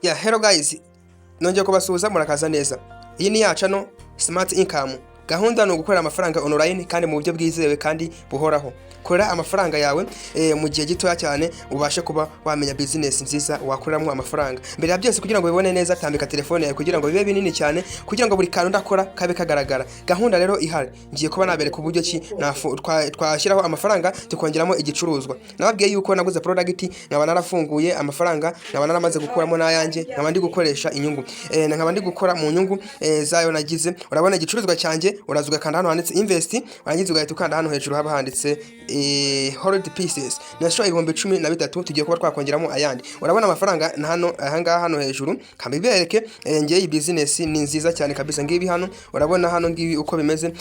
Hello guys, nongeye kubasuhuza murakaza neza. Iyi ni yaca no smart income. Gahunda no gukorera amafaranga online kandi mu buryo bwizewe kandi buhoraho. Korera amafaranga yawe mu gihe gito cyane ubashe kuba wamenya business nziza wakoreramo amafaranga. Mbere ya byose kugira ngo bibone neza tambika telefone yawe kugira ngo bibe binini cyane kugira ngo buri kantu ndakora kabe kagaragara. Gahunda rero ihari. Ngiye kuba nabereka uburyo ki twashyiraho amafaranga tukongeramo igicuruzwa. Nababwiye yuko naguze product nkaba narafunguye amafaranga nkaba naramaze gukuramo nayanjye nkaba ndi gukoresha inyungu. Nkaba ndi gukora mu nyungu zayo nagize. Urabona igicuruzwa cyanjye urazuga kanda hano handitse invest warangiza ugahita ukanda hano hejuru haba handitse hold pieces nasho 1013 tugiye kuba twakongeramo ayandi. Urabona amafaranga hano hano hejuru kambibereke ngeye business ni nziza cyane kabisa. Ngibi hano urabona hano ngibi uko bimeze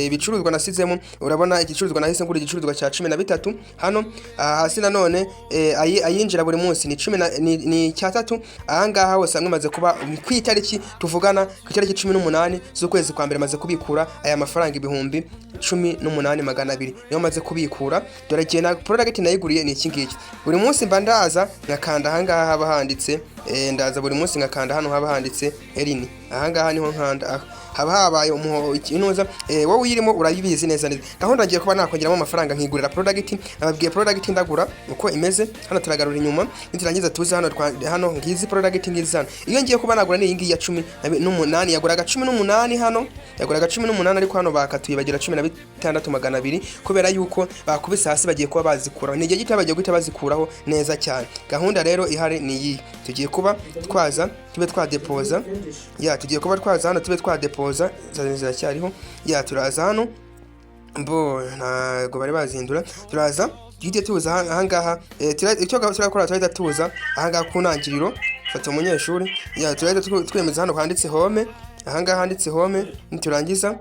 ibicuruzwa nasizemo. Urabona igicuruzwa nahise ngura igicuruzwa cya 13 hano hasi nanone ayinjira buri munsi ni 10 ni cyatatu ahangaha hose mwamaze kuba kwitariki tuvugana ku itariki 18 z'ukwezi kwa mbere maze kubikura aya mafaranga ibihumbi 18,200 niyo maze kubikura. Dore gihe na product nayiguriye ni iki ngiki. Buri munsi mba ndaza ngakanda ahangaha haba handitse ndaza buri munsi ngakanda hano haba handitse erini. Ahangaha niho nkanda haba habaye inuza wowe uyirimo urayibizi neza neza. Gahunda ngiye kuba nakongeramo amafaranga nkigurira product. Nababwiye product ndagura uko imeze. Hano turagarura inyuma niturangiza tuze hano ngizi product ngizana. Iyo ngiye kuba nagura ni ingi ya 18 yaguraga 18 hano yaguraga 18 ariko hano bakatuye bagira 16,200 kubera yuko bakubise hasi bagiye kuba bazikura. Ni gihe gito bagiye guhita bazikuraho neza cyane. Gahunda rero ihari ni iyi. Tugiye kuba twaza tube twadepoza tugiye kuba twaza hano tube twadepoza ziracyariho turaza hano ntago bari bazindura. Turaza gite tuza ahangaha icyo turakora turahita tuza ahangaha ku ntangiriro. Fata umunyeshuri turahita twemeza hano handitse home. Ahangaha handitse home niturangiza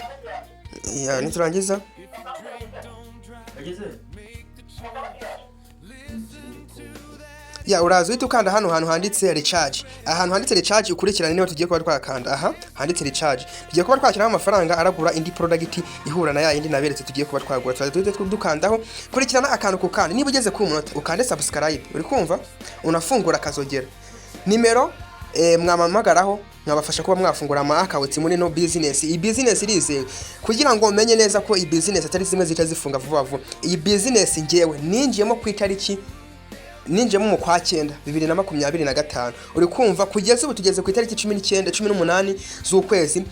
uraza uhita ukanda hano handitse recharge. Ahantu handitse recharge ukurikirana niho tugiye kuba twakanda. Handitse recharge tugiye kuba twakira amafaranga aragura indi product ihura na yindi naberetse tugiye kuba twagura. Tuzahita dukandaho kurikirana akantu ku kandi. Niba ugeze ku munota ukande subscribe uri kumva unafungura akazogera nimero mwamamagaraho nkabafasha kuba mwafungura ama account muri no business. Iyi business irizewe kugira ngo umenye neza ko iyi business atari zimwe zita zifunga vuba vuba. Iyi business ngewe ninjiyemo ku itariki ninjiyemo mu kwa 9 2025 uri kumva kugeza ubu tugeze ku itariki 18 z'ukwezi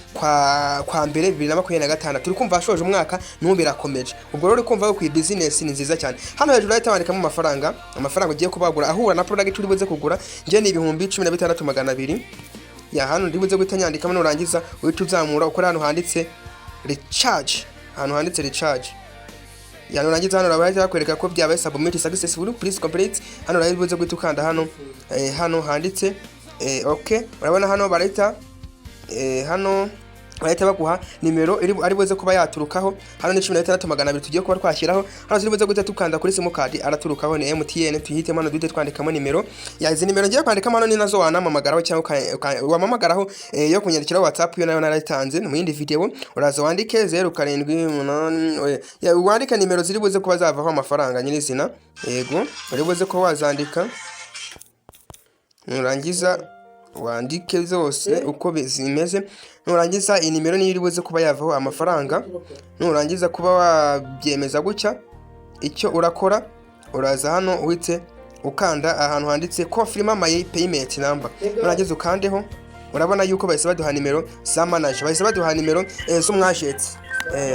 kwa mbere 2025 turi kumva ashoje umwaka n'ubirakomeje. Ubwo rero uri kumva ko iyi business ni nziza cyane. Hano hejuru ahita wandikamo amafaranga ugiye kubagura ahura na product uri buze kugura nge ni ibihumbi 16,200 hano ndibuze guhita nyandikamo nurangiza uhita uzamura ukora hano handitse recharge. Hano handitse recharge nurangiza hano urabahita bakwereka ko byabaye submit successful please complete. Hano urayibuze guhita ukanda hano handitse okay. Urabona hano barahita hano bahita baguha nimero ari buze kuba yaturukaho. Hano ni 16,200 tugiye kuba twashyiraho. Hano ziribuze guhita tukanda kuri sim card araturukaho ni MTN. Tuhitemo hano duhite twandikamo nimero izi nimero ngiye kwandikamo hano ni nazo wanamamagaraho cyangwa wamamagaraho yo kunyandikira WhatsApp yo nayo narayitanze mu yindi video. Uraza wandike 07 wandika nimero ziribuze kuba zavaho amafaranga nyirizina. Yego uribuze ko wazandika nurangiza wandike zose uko zimeze. Nurangiza iyi nimero ni iribuze kuba yavaho amafaranga. Nurangiza kuba wabyemeza gutya icyo urakora uraza hano uhite ukanda ahantu handitse confirm my payment number. Nurangiza ukandeho. Urabona yuko bahise baduha nimero za manager bahise baduha nimero z'umwagent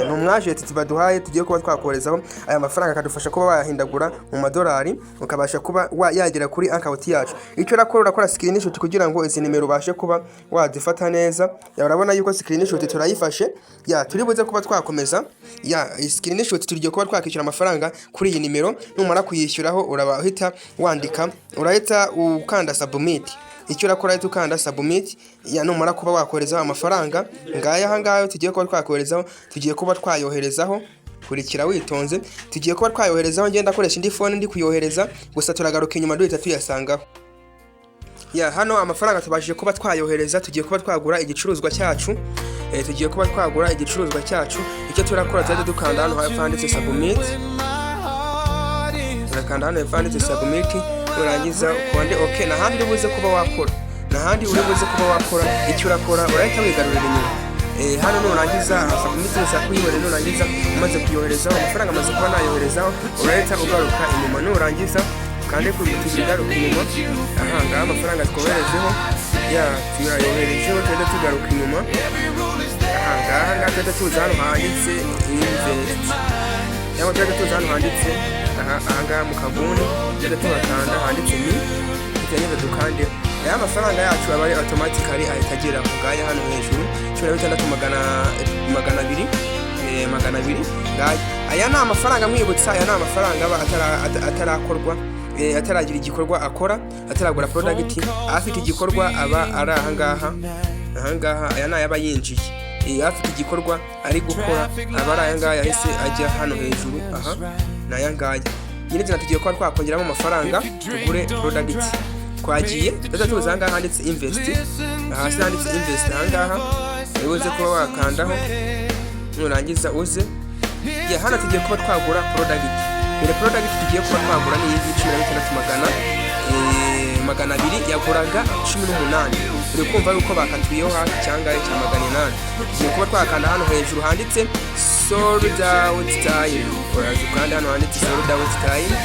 n'umwagent tibaduhaye tugiye kuba twakorezaho aya mafaranga akadufasha kuba wayahindagura mu madolari ukabasha kuba yagera kuri account yacu. Icyo urakora screenshot kugira ngo izi nimero ubashe kuba wazifata neza. Urabona yuko screenshot turayifashe turibuze kuba twakomeza screenshot tugiye kuba twakishyura amafaranga kuri iyi nimero. Numara kuyishyuraho urabahita wandika urahita ukanda submit. Icyo urakora tukanda submit numara kuba wakorezaho amafaranga ngaya ahangaho tugiye kuba twakorezaho tugiye kuba twayoherezaho kurikira witonze. Tugiye kuba twayoherezaho ngenda akoresha indi phone ndi kuyohereza gusa turagaruka inyuma duhita tuyasangaho. Hano amafaranga tubashije kuba twayohereza tugiye kuba twagura igicuruzwa cyacu. Tugiye kuba twagura igicuruzwa cyacu. Icyo turakora tujye dukanda hano handitse submit. Turakanda hano handitse submit urangiza ukonde okay. Na handi buze kuba wakora n'ahandi uri buze kuba wakora. Icyo urakora urahita wigarurira inyuma. Hano nurangiza asa kumitiza kuyibona, nurangiza umaze kuyoherezaho amafaranga amaze kuba nayoherezaho, urahita ugaruka inyuma. Nurangiza kandi kugaruka inyuma, aha ngaha amafaranga twoherejeho turayoherejeho, tugenda tugaruka inyuma. Aha ngaha tugenda tuza hano handitse invest, cyangwa tugenda tuza hano handitse aha ngaha mu kaguni, tugenda tugakanda handitse ni, tugenda dukande. Aya mafaranga yacu aba ari automatically ahita agera ku ngaya hano hejuru 16,200 ngaya. Aya ni amafaranga mwibutsa, aya ni amafaranga aba atarakorwa, ataragira igikorwa akora, ataragura product, afite igikorwa aba ari aha ngaha. Aya ni ayaba yinjiye, afite igikorwa ari gukora, aba ari aya ngaya yahise ajya hano hejuru. Aha ni aya ngaya nyine tugiye kuba twakongeramo amafaranga tugure product. Twagiye tuza aha ngaha handitse invest, hasi handitse invest. Aha ngaha uze kuba wakandaho, nurangiza uze hano tugiye kuba twagura product. Ile product tugiye kuba twagura ni iyi 16,200 yaguraga 18. Uri kumva yuko bakatuyeho hafi cyangwa cya 800. Tugiye kuba twakanda hano hejuru handitse sold out time. Uraza ukanda hano handitse sold out time,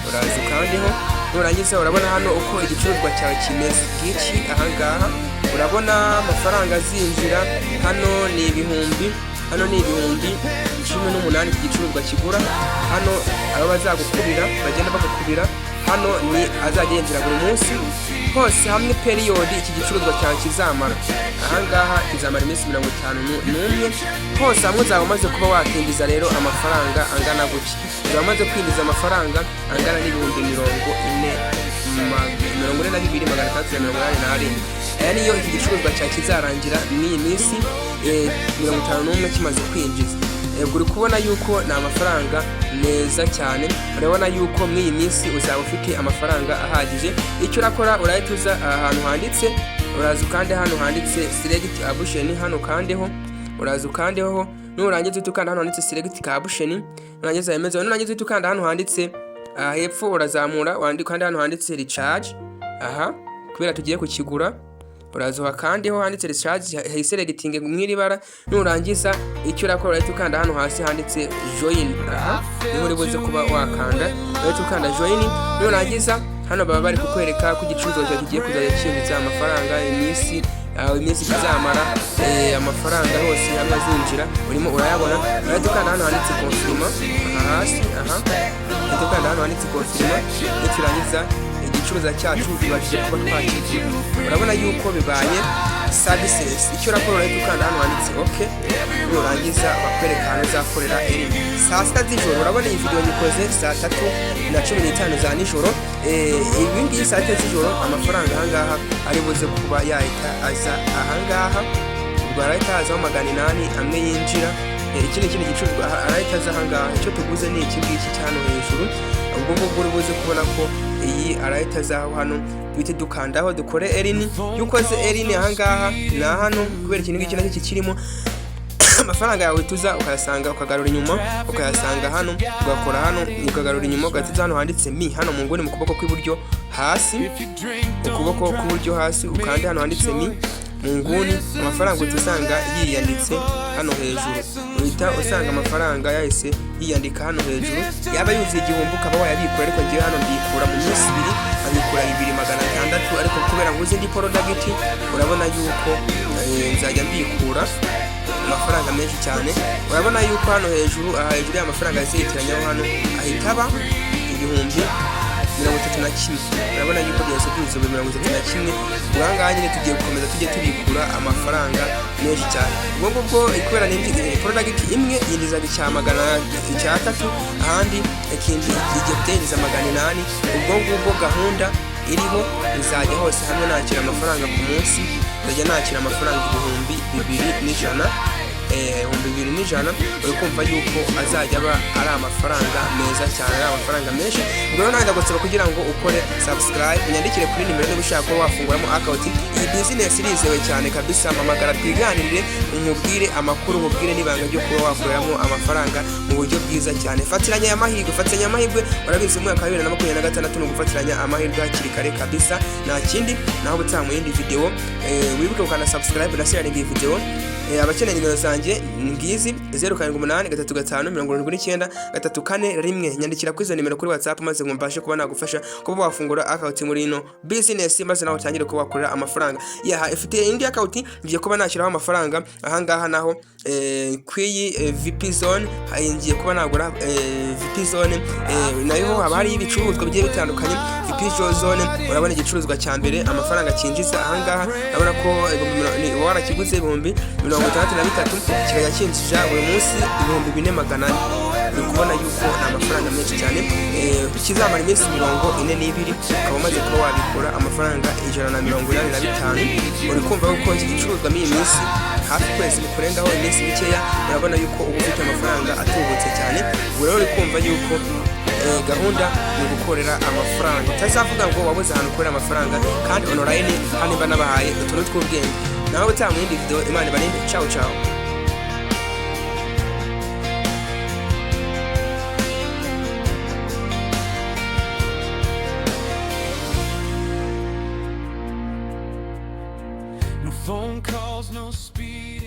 uraza ukandeho. Nurangiza urabona hano uko igicuruzwa cyawe kimeze ngiki. Aha ngaha urabona amafaranga azinjira, hano ni ibihumbi 18 igicuruzwa kigura. Hano abo bazagukubira bagenda bakukubira, hano ni azajya yinjira buri munsi hose hamwe period iki gicuruzwa cyawe kizamara. Aha ngaha kizamara iminsi 51 hose hamwe uzaba umaze kuba wakinjiza rero amafaranga angana gutya. Uzaba umaze kwinjiza amafaranga angana n'ibihumbi 42,387. Aya niyo iki gicuruzwa cyawe kizarangira n'iyi minsi 51 kimaze kwinjiza. Uri kubona yuko ni amafaranga meza cyane. Urabona yuko mw'iyi minsi uzaba ufite amafaranga ahagije. Icyo urakora urahituza ahantu handitse, uraza ukande hano handitse select option, hano kandeho, uraza ukandeho. Nurangiza utukanda hano handitse select option, nurangiza yemeza. Nurangiza utukanda hano handitse hepfo urazamura, kandi hano handitse recharge. Aha kubera tugiye kukigura, uraza wakandeho handitse recharge, hiselecting mwiri bara. Nurangiza icyo urakora urahita ukanda hano hasi handitse join. Aha niho uri buze kuba wakanda, urahita ukanda join. Nurangiza hano baba bari kukwereka ko igicuruzwa cyawe kigiye kuzajya cyinjiza amafaranga iminsi kizamara, amafaranga hose hamwe azinjira urimo urayabona. Urahita ukanda hano handitse confirm hasi. Aha urahita ukanda hano handitse confirm. Turangiza igicuruzwa cyacu kibagiye kuba twakigura. Urabona yuko bibaye services. Icyo urakora urahita ukanda hano handitse okay. Nurangiza bakwereka hano uzakorera saa 6 z'ijoro. Urabona iyi video nyikoze saa 3:15 za nijoro. Ibi ngiyi saa 3 z'ijoro amafaranga aha ngaha ari buze kuba yahita aza aha ngaha. Ubwo arahita azaho 800 amwe yinjira. Ikindi gicuruzwa arahita aza aha ngaha. Icyo tuguze ni iki ngiki cyane hejuru. Ubwo uri buze kubona ko iyi arahita azaho hano. Bite dukandaho dukore erini. Yukoze erini aha ngaha na hano kubera ikintu ngiki nacyo kirimo amafaranga yawe tuza ukayasanga, ukagarura inyuma ukayasanga hano, ugakora hano ukagarura inyuma, ugatiza hano handitse mi hano mu nguni mu kuboko kw'iburyo hasi, ukuboko kw'iburyo hasi ukande hano handitse mi mu nguni. Amafaranga utusanga yiyanditse hano hejuru, uhita usanga amafaranga yahise yiyandika hano hejuru. Yaba yuzuye igihumbi ukaba wayabikura, ariko ngiye hano mbikura mu minsi 2 abikura 2,600. Ariko kubera nguze ndi product urabona yuko nzajya mbikura amafaranga menshi cyane. Urabona yuko hano hejuru y'amafaranga yazikiranyaho hano ahita aba ibihumbi 31. Urabona yuko byose byuzuye 31. Ubwangahe nyine tugiye gukomeza tujye tubikura amafaranga menshi cyane. Ubwo ikorera n'indi product imwe yinjizaga icya 300, ahandi ikindi igiye kutengiza 800. Ubwo gahunda iriho izajya hose hamwe nakira amafaranga ku munsi, ndajya nakira amafaranga 2,200. 2,100 uri kumva yuko azajya aba ari amafaranga meza cyane, ari amafaranga menshi. Ubwo rero nawe ndagusaba kugira ngo ukore subscribe, unyandikire kuri nimero niba ushaka ko wafunguramo account. Iyi business irizewe cyane kabisa, mpamagara twiganirire, nkubwire amakuru, nkubwire n'ibanga ryo kuba wakoreramo amafaranga mu buryo bwiza cyane. Fatiranya amahirwe, urabizi mu mwaka wa 2026 no gufatiranya amahirwe hakiri kare kabisa. Nta kindi naho butaha mu yindi video, wibuke ukanda subscribe na share iyi video. Abakeneye nimero zanjye ngizi 0783579341, nyandikira kuri izo nimero kuri WhatsApp maze ngumbashe kuba nagufasha kuba wafungura account muri ino business maze naho utangire kuba wakorera amafaranga. Ifite indi account ngiye kuba nashyiraho amafaranga ahangaha naho kwiyi VP zone, ngiye kuba nagura VP zone, nayo haba hari ibicuruzwa bigiye bitandukanye. VP zone urabona igicuruzwa cya mbere amafaranga kinjiza ahangaha, urabona ko warakiguze 63 kikajya kinjija buri munsi 4,400. uri kubona yuko ni amafaranga menshi cyane, kizamara iminsi 42 ukaba umaze kuba wabikora amafaranga 185. uri kumva yuko iki gicuruzwa muri iyi minsi hafi kwezi bikurengaho iminsi mikeya, urabona yuko uba ufite amafaranga atubutse cyane. ubwo rero uri kumva yuko gahunda ni gukorera amafaranga, utazavuga ngo wabuze ahantu ukorera amafaranga kandi online hano mba nabahaye utuntu tw'ubwenge. naho butaha mu yindi video, Imana ibarinde. Ciao ciao. No phone calls, no speed.